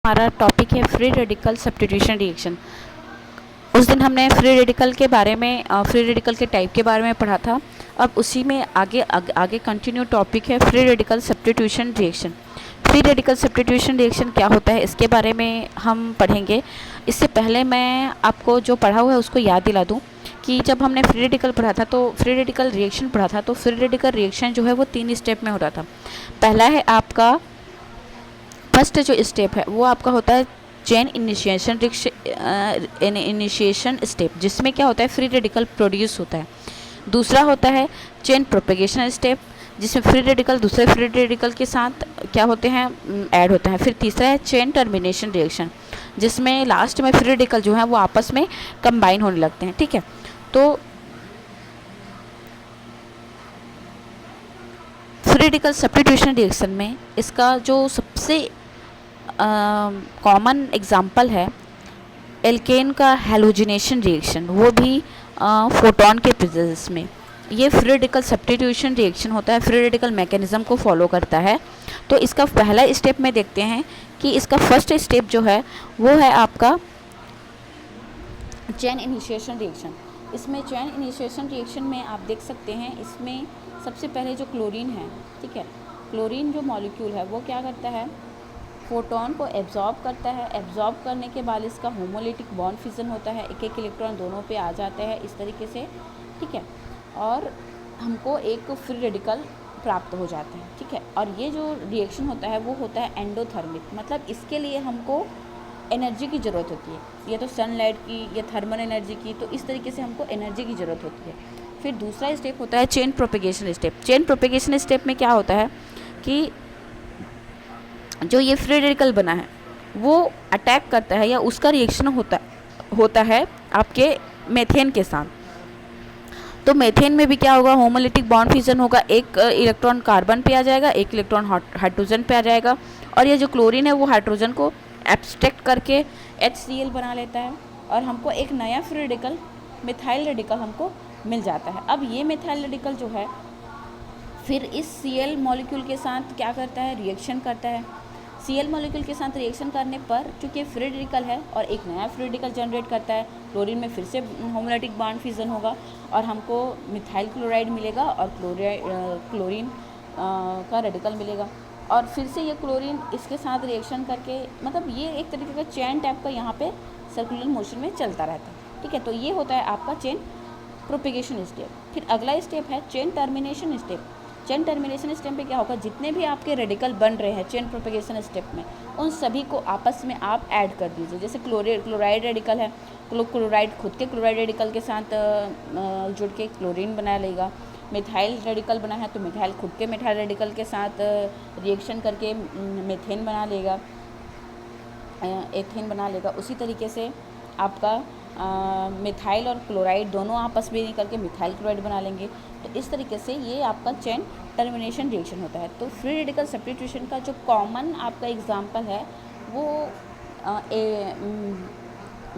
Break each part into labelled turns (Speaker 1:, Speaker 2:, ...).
Speaker 1: हमारा टॉपिक है free radical substitution reaction. उस दिन हमने फ्री रेडिकल के बारे में फ्री रेडिकल के टाइप के बारे में पढ़ा था। अब उसी में आगे कंटिन्यू टॉपिक है free radical substitution reaction. Free radical substitution reaction क्या होता है इसके बारे में हम पढ़ेंगे। इससे पहले मैं आपको जो पढ़ा हुआ है उसको याद दिला दूं कि जब हमने फ्री रेडिकल पढ़ा था तो फ्री रेडिकल रिएक्शन पढ़ा था, तो फ्री रेडिकल रिएक्शन जो है वो 3 स्टेप में होता था। पहला है आपका फर्स्ट जो स्टेप है वो आपका होता है चेन इनिशिएशन स्टेप, जिसमें क्या होता है फ्री रेडिकल प्रोड्यूस होता है। दूसरा होता है चेन प्रोपेगेशन स्टेप, जिसमें फ्री रेडिकल दूसरे फ्री रेडिकल के साथ क्या होते हैं ऐड होते हैं। फिर तीसरा है चेन टर्मिनेशन रिएक्शन, जिसमें लास्ट में फ्री रेडिकल जो है वो आपस में कंबाइन होने लगते हैं। ठीक है, तो फ्री रेडिकल सब्स्टिट्यूशन रिएक्शन में इसका जो सबसे कॉमन एग्जाम्पल है एल्केन का हैलोजिनेशन रिएक्शन, वो भी फोटोन के प्रेजेंस में। ये फ्री रेडिकल सब्स्टिट्यूशन रिएक्शन होता है, फ्री रेडिकल मैकेनिज्म को फॉलो करता है। तो इसका पहला स्टेप में देखते हैं कि इसका फर्स्ट स्टेप जो है वो है आपका चेन इनिशिएशन रिएक्शन। इसमें चेन इनिशिएशन रिएक्शन में आप देख सकते हैं, इसमें सबसे पहले जो क्लोरीन है, ठीक है, क्लोरीन जो मॉलिक्यूल है वो क्या करता है, फोटोन को एब्जॉर्ब करता है। एब्जॉर्ब करने के बाद इसका होमोलिटिक बॉन्ड फिजन होता है, एक एक इलेक्ट्रॉन दोनों पे आ जाते हैं इस तरीके से, ठीक है, और हमको एक फ्री रेडिकल प्राप्त हो जाते हैं। ठीक है, और ये जो रिएक्शन होता है वो होता है एंडोथर्मिक, मतलब इसके लिए हमको एनर्जी की ज़रूरत होती है, या तो सनलाइट की या थर्मल एनर्जी की, तो इस तरीके से हमको एनर्जी की ज़रूरत होती है। फिर दूसरा स्टेप होता है chain propagation step. Chain propagation step में क्या होता है कि जो ये फ्री रेडिकल बना है वो अटैक करता है या उसका रिएक्शन होता है आपके मेथेन के साथ। तो मेथेन में भी क्या होगा, होमोलिटिक बॉन्ड फिजन होगा, एक इलेक्ट्रॉन कार्बन पे आ जाएगा, एक इलेक्ट्रॉन हाइड्रोजन पे आ जाएगा, और ये जो क्लोरीन है वो हाइड्रोजन को एब्स्ट्रैक्ट करके HCl बना लेता है, और हमको एक नया फ्री रेडिकल मिथाइल रेडिकल हमको मिल जाता है। अब ये मिथाइल रेडिकल जो है फिर इस Cl मॉलिक्यूल के साथ क्या करता है, रिएक्शन करता है। Cl मॉलिक्यूल के साथ रिएक्शन करने पर चूँकि फ्री रेडिकल है और एक नया फ्री रेडिकल जनरेट करता है, क्लोरीन में फिर से होमोलिटिक बॉन्ड फिजन होगा और हमको मिथाइल क्लोराइड मिलेगा और क्लोरीन का रेडिकल मिलेगा, और फिर से ये क्लोरीन इसके साथ रिएक्शन करके, मतलब ये एक तरीके का चेन टाइप का यहाँ पे सर्कुलर मोशन में चलता रहता है। ठीक है, तो ये होता है आपका चेन प्रोपेगेशन स्टेप। फिर अगला स्टेप है chain termination step. Chain termination step पे क्या होगा, जितने भी आपके रेडिकल बन रहे हैं चेन प्रोपेगेशन स्टेप में, उन सभी को आपस में आप ऐड कर दीजिए। जैसे क्लोराइड रेडिकल है, क्लोराइड खुद के क्लोराइड रेडिकल के साथ जुड़ के क्लोरीन बना लेगा। मिथाइल रेडिकल बना है तो मिथाइल खुद के मिथाइल रेडिकल के साथ रिएक्शन करके मेथेन बना लेगा, एथेन बना लेगा। उसी तरीके से आपका मिथाइल और क्लोराइड दोनों आपस में निकल के मिथाइल क्लोराइड बना लेंगे। तो इस तरीके से ये आपका चेन टर्मिनेशन रिएक्शन होता है। तो फ्री रेडिकल सब्स्टिट्यूशन का जो कॉमन आपका एग्जांपल है वो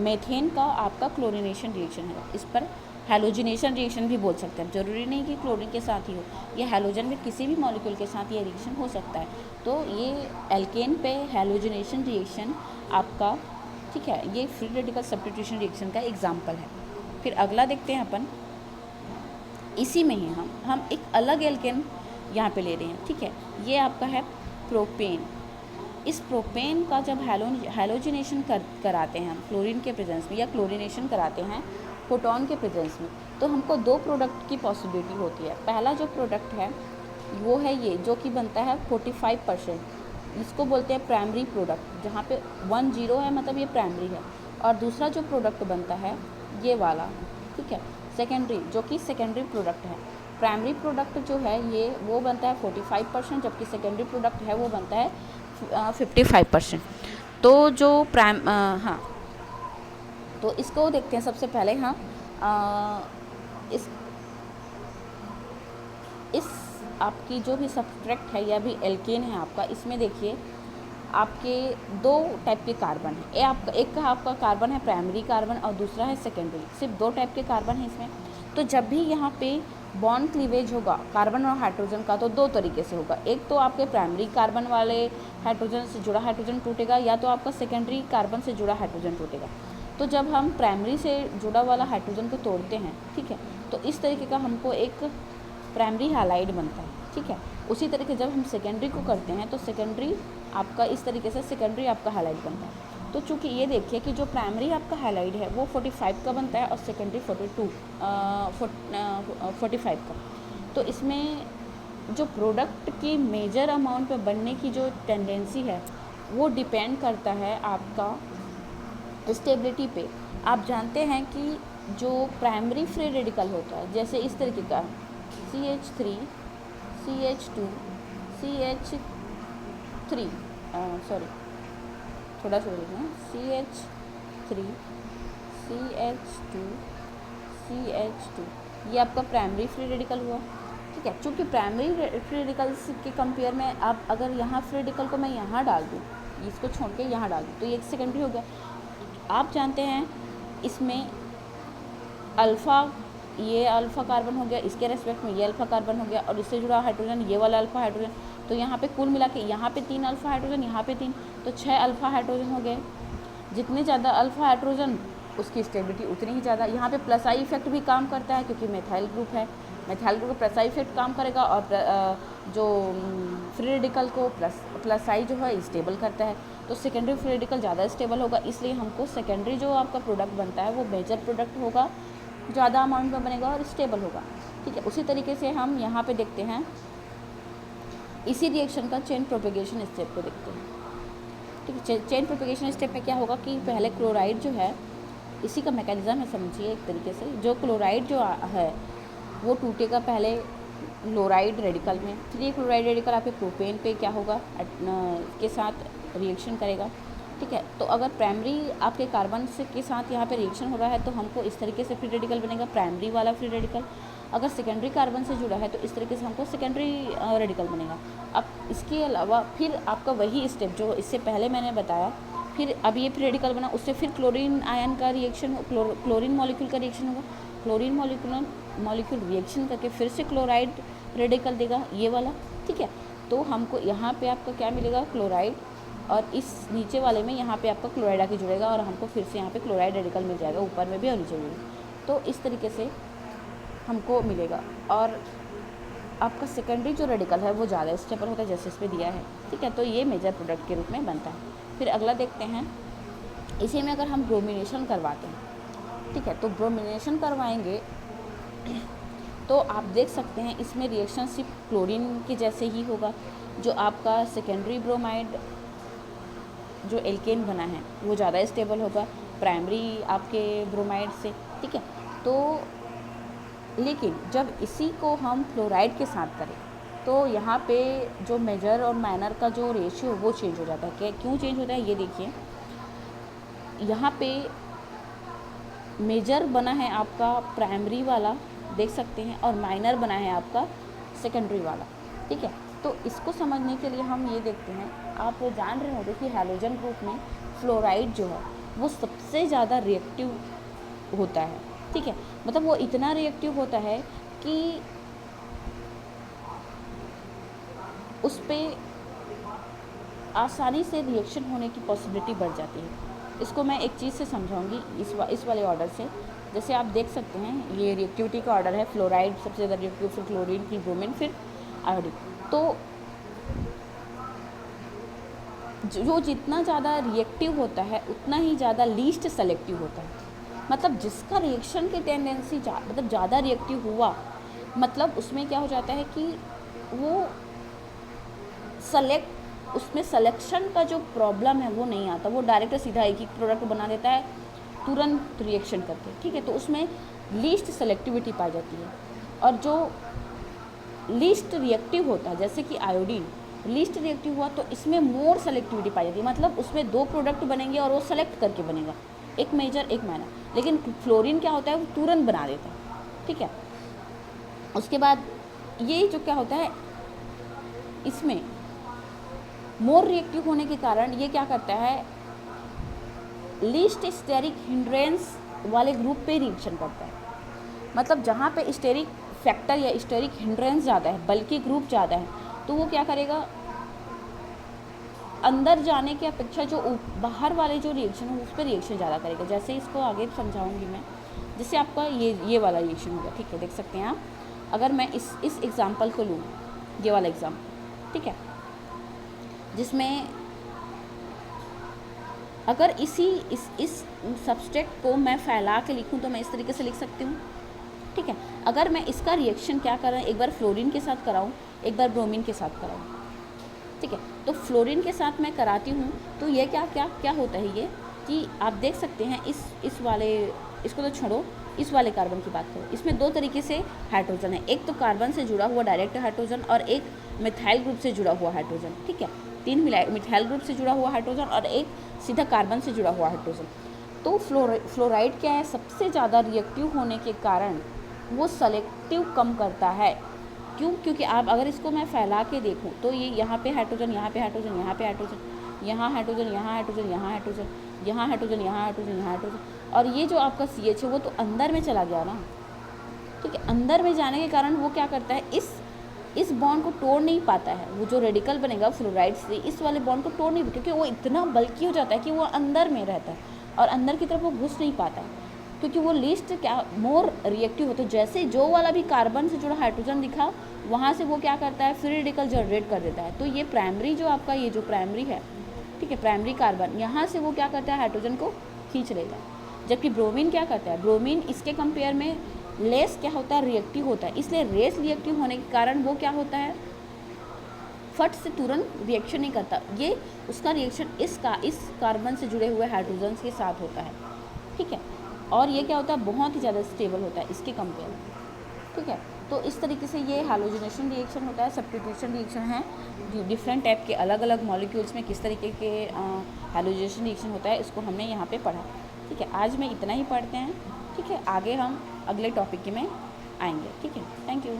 Speaker 1: मेथेन का आपका क्लोरीनेशन रिएक्शन है। इस पर हैलोजिनेशन रिएक्शन भी बोल सकते हैं, ज़रूरी नहीं कि क्लोरीन के साथ ही हो, ये हैलोजन में किसी भी मॉलिक्यूल के साथ ये रिएक्शन हो सकता है। तो ये एल्केन पे हैलोजिनेशन रिएक्शन आपका, ठीक है, ये फ्री रेडिकल सब्स्टिट्यूशन रिएक्शन का एग्जाम्पल है। फिर अगला देखते हैं अपन, इसी में ही हम एक अलग एल्केन यहाँ पे ले रहे हैं। ठीक है, ये आपका है प्रोपेन। इस प्रोपेन का जब हैलोजिनेशन कराते हैं हम क्लोरीन के प्रेजेंस में, या क्लोरीनेशन कराते हैं फोटोन के प्रेजेंस में, तो हमको 2 प्रोडक्ट की पॉसिबिलिटी होती है। पहला जो प्रोडक्ट है वो है ये जो कि बनता है 45%, इसको बोलते हैं प्राइमरी प्रोडक्ट, जहाँ पे 10 है मतलब ये प्राइमरी है। और दूसरा जो प्रोडक्ट बनता है ये वाला, ठीक है, सेकेंडरी, जो कि सेकेंडरी प्रोडक्ट है। प्राइमरी प्रोडक्ट जो है ये वो बनता है 45%, जबकि सेकेंडरी प्रोडक्ट है वो बनता है 55%। तो जो हाँ, तो इसको देखते हैं सबसे पहले। हाँ, इस आपकी जो भी सब्सट्रैक्ट है या भी एल्केन है आपका, इसमें देखिए आपके 2 टाइप के कार्बन है। एक का आपका कार्बन है प्राइमरी कार्बन और दूसरा है सेकेंडरी, सिर्फ 2 टाइप के कार्बन है इसमें। तो जब भी यहाँ पे बॉन्ड क्लीवेज होगा कार्बन और हाइड्रोजन का तो दो तरीके से होगा। एक तो आपके प्राइमरी कार्बन वाले हाइड्रोजन से जुड़ा हाइड्रोजन टूटेगा, या तो आपका सेकेंडरी कार्बन से जुड़ा हाइड्रोजन टूटेगा। तो जब हम प्राइमरी से जुड़ा वाला हाइड्रोजन को तोड़ते हैं, ठीक है, तो इस तरीके का हमको एक प्राइमरी हैलाइड बनता है, ठीक है। उसी तरीके जब हम सेकेंडरी को करते हैं तो सेकेंडरी आपका इस तरीके से सेकेंडरी आपका हैलाइड बनता है। तो चूँकि ये देखिए कि जो प्राइमरी आपका हैलाइड है वो 45 का बनता है और सेकेंडरी 45 का। तो इसमें जो प्रोडक्ट की मेजर अमाउंट पे बनने की जो टेंडेंसी है वो डिपेंड करता है आपका स्टेबिलिटी पे। आप जानते हैं कि जो प्राइमरी फ्री रेडिकल होता है, जैसे इस तरीके का CH3 CH2 CH3 सॉरी थोड़ा सा देखिए CH3 CH2 CH2, ये आपका प्राइमरी फ्री रेडिकल हुआ, ठीक है। चूँकि प्राइमरी फ्री रेडिकल्स के कंपेयर में आप अगर यहाँ फ्री रेडिकल को मैं यहाँ डाल दूँ, इसको छोड़ के यहाँ डाल दूँ, तो ये सेकेंडरी हो गया। आप जानते हैं इसमें अल्फ़ा, ये अल्फ़ा कार्बन हो गया, इसके रेस्पेक्ट में ये अल्फ़ा कार्बन हो गया, और इससे जुड़ा हाइड्रोजन ये वाला अल्फ़ा हाइड्रोजन। तो यहाँ पे कुल मिला के यहाँ पे 3 अल्फ़ा हाइड्रोजन, यहाँ पे 3, तो 6 अल्फ़ा हाइड्रोजन हो गए। जितने ज़्यादा अल्फ़ा हाइड्रोजन उसकी स्टेबिलिटी उतनी ही ज़्यादा। यहाँ पे प्लस आई इफेक्ट भी काम करता है क्योंकि मेथाइल ग्रुप है, methyl group plus I effect काम करेगा, और जो फ्री रेडिकल को प्लस आई जो है स्टेबल करता है। तो सेकेंडरी फ्री रेडिकल ज़्यादा स्टेबल होगा, इसलिए हमको सेकेंडरी जो आपका प्रोडक्ट बनता है वो मेजर प्रोडक्ट होगा, ज़्यादा अमाउंट में बनेगा और स्टेबल होगा, ठीक है। उसी तरीके से हम यहाँ पे देखते हैं इसी रिएक्शन का चेन प्रोपेगेशन स्टेप को देखते हैं, ठीक है। चेन प्रोपेगेशन स्टेप में क्या होगा कि पहले क्लोराइड जो है, इसी का मैकेनिज़्म है, समझिए एक तरीके से। जो क्लोराइड जो है वो टूटेगा पहले क्लोराइड रेडिकल में, फिर ये क्लोराइड रेडिकल आपके प्रोपेन पे क्या होगा के साथ रिएक्शन करेगा, ठीक है। तो अगर प्राइमरी आपके कार्बन से के साथ यहाँ पे रिएक्शन हो रहा है तो हमको इस तरीके से फ्री रेडिकल बनेगा, प्राइमरी वाला फ्री रेडिकल। अगर सेकेंडरी कार्बन से जुड़ा है तो इस तरीके से हमको सेकेंडरी रेडिकल बनेगा। अब इसके अलावा फिर आपका वही स्टेप जो इससे पहले मैंने बताया, फिर अब ये फ्री रेडिकल बना, उससे फिर क्लोरीन आयन का रिएक्शन, क्लोरीन मॉलिक्यूल का रिएक्शन होगा। क्लोरीन मॉलिक्यूल रिएक्शन करके फिर से क्लोराइड रेडिकल देगा, ये वाला, ठीक है। तो हमको यहाँ पे आपका क्या मिलेगा, क्लोराइड, और इस नीचे वाले में यहाँ पे आपका क्लोराइड आके जुड़ेगा और हमको फिर से यहाँ पे क्लोराइड रेडिकल मिल जाएगा, ऊपर में भी और नीचे में भी। तो इस तरीके से हमको मिलेगा। और आपका सेकेंडरी जो रेडिकल है वो ज़्यादा स्टेबल होता है जैसे इस पर दिया है, ठीक है। तो ये मेजर प्रोडक्ट के रूप में बनता है। फिर अगला देखते हैं, इसी में अगर हम ब्रोमिनेशन करवाते हैं, ठीक है, तो ब्रोमिनेशन करवाएंगे तो आप देख सकते हैं इसमें रिएक्शन सिर्फ क्लोरीन के जैसे ही होगा। जो आपका सेकेंडरी ब्रोमाइड जो एल्केन बना है वो ज़्यादा स्टेबल होगा प्राइमरी आपके ब्रोमाइड से, ठीक है। तो लेकिन जब इसी को हम फ्लोराइड के साथ करें तो यहाँ पे जो मेजर और माइनर का जो रेशियो वो चेंज हो जाता है। क्यों चेंज होता है ये देखिए, यहाँ पे मेजर बना है आपका प्राइमरी वाला, देख सकते हैं, और माइनर बना है आपका सेकेंडरी वाला, ठीक है। तो इसको समझने के लिए हम ये देखते हैं, आप जान रहे होंगे कि हैलोजन ग्रुप में फ्लोराइड जो है वो सबसे ज़्यादा रिएक्टिव होता है, ठीक है। मतलब वो इतना रिएक्टिव होता है कि उस पर आसानी से रिएक्शन होने की पॉसिबिलिटी बढ़ जाती है। इसको मैं एक चीज़ से समझाऊंगी इस वाले ऑर्डर से। जैसे आप देख सकते हैं ये रिएक्टिविटी का ऑर्डर है, फ्लोराइड सबसे ज़्यादा रिएक्टिव, फिर क्लोरीन, फिर ब्रोमीन, फिर आयोडीन। तो जो जितना ज़्यादा रिएक्टिव होता है उतना ही ज़्यादा लीस्ट सेलेक्टिव होता है। मतलब जिसका रिएक्शन की टेंडेंसी मतलब ज़्यादा रिएक्टिव हुआ, मतलब उसमें क्या हो जाता है कि वो उसमें सिलेक्शन का जो प्रॉब्लम है वो नहीं आता, वो डायरेक्ट सीधा एक ही प्रोडक्ट बना देता है तुरंत रिएक्शन करके, ठीक है। तो उसमें लीस्ट सेलेक्टिविटी पाई जाती है। और जो लीस्ट रिएक्टिव होता है जैसे कि आयोडीन लीस्ट रिएक्टिव हुआ तो इसमें मोर सेलेक्टिविटी पाई जाती है। मतलब उसमें 2 प्रोडक्ट बनेंगे और वो सेलेक्ट करके बनेगा, एक मेजर एक माइनर। लेकिन फ्लोरीन क्या होता है, वो तुरंत बना देता है, ठीक है। उसके बाद ये जो क्या होता है, इसमें मोर रिएक्टिव होने के कारण ये क्या करता है, लीस्ट स्टेरिक हिंड्रेंस वाले ग्रुप पे रिएक्शन करता है। मतलब जहाँ पे स्टेरिक फैक्टर या स्टेरिक हिंड्रेंस ज़्यादा है, बल्कि ग्रुप ज़्यादा है, तो वो क्या करेगा, अंदर जाने की अपेक्षा जो बाहर वाले जो रिएक्शन है उस पर रिएक्शन ज़्यादा करेगा। जैसे इसको आगे समझाऊंगी मैं, जैसे आपका ये वाला रिएक्शन होगा, ठीक है, देख सकते हैं आप। अगर मैं इस एग्जांपल को लूँ, ये वाला एग्जांपल, ठीक है, जिसमें अगर इस सब्सट्रेट को मैं फैला के लिखूँ तो मैं इस तरीके से लिख सकती हूँ, ठीक है। अगर मैं इसका रिएक्शन क्या कर रहा हूँ, एक बार फ्लोरीन के साथ कराऊँ, एक बार ब्रोमीन के साथ कराऊँ, ठीक है, तो फ्लोरीन के साथ मैं कराती हूँ तो ये क्या होता है, ये कि आप देख सकते हैं इस वाले, इसको तो छोड़ो, इस वाले कार्बन की बात करो, इसमें दो तरीके से हाइड्रोजन है, एक तो कार्बन से जुड़ा हुआ डायरेक्ट हाइड्रोजन और एक मिथाइल ग्रुप से जुड़ा हुआ हाइड्रोजन, ठीक है, 3 मिथाइल ग्रुप से जुड़ा हुआ हाइड्रोजन और एक सीधा कार्बन से जुड़ा हुआ हाइड्रोजन। तो फ्लोराइड क्या है, सबसे ज़्यादा रिएक्टिव होने के कारण वो सेलेक्टिव कम करता है। क्यों? क्योंकि आप अगर इसको मैं फैला के देखूं तो ये यहाँ पे हाइड्रोजन, यहाँ पे हाइड्रोजन, यहाँ पे हाइड्रोजन, यहाँ हाइड्रोजन, यहाँ हाइड्रोजन, यहाँ हाइड्रोजन, यहाँ हाइड्रोजन, यहाँ हाइड्रोजन, यहाँ हाइड्रोजन, और ये जो आपका CH है वो तो अंदर में चला गया ना, ठीक है। अंदर में जाने के कारण वो क्या करता है, इस बॉन्ड को तोड़ नहीं पाता है, वो जो रेडिकल बनेगा फ्लोराइड से इस वाले बॉन्ड को तोड़ नहीं, क्योंकि वो इतना बल्कि हो जाता है कि वो अंदर में रहता है और अंदर की तरफ वो घुस नहीं पाता है, क्योंकि वो लिस्ट क्या मोर रिएक्टिव होता है। जैसे जो वाला भी कार्बन से जुड़ा हाइड्रोजन दिखा वहाँ से वो क्या करता है, फ्री रेडिकल जनरेट कर देता है। तो ये प्राइमरी जो आपका ये जो प्राइमरी है, ठीक है, प्राइमरी कार्बन, यहाँ से वो क्या करता है, हाइड्रोजन को खींच लेता है। जबकि ब्रोमीन क्या करता है, ब्रोमीन इसके कंपेयर में लेस क्या होता है, रिएक्टिव होता है। इसलिए लेस रिएक्टिव होने के कारण वो क्या होता है, फट से तुरंत रिएक्शन नहीं करता, ये उसका रिएक्शन इस कार्बन से जुड़े हुए हाइड्रोजन के साथ होता है, ठीक है। और ये क्या होता है, बहुत ही ज़्यादा स्टेबल होता है इसके कंपेयर में, ठीक है। तो इस तरीके से ये हैलोजिनेशन रिएक्शन होता है। सब्स्टिट्यूशन रिएक्शन है, डिफरेंट टाइप के अलग अलग मॉलिक्यूल्स में किस तरीके के हैलोजिनेशन रिएक्शन होता है, इसको हमने यहाँ पे पढ़ा, ठीक है। आज में इतना ही पढ़ते हैं, ठीक है, आगे हम अगले टॉपिक में आएंगे, ठीक है। Thank you.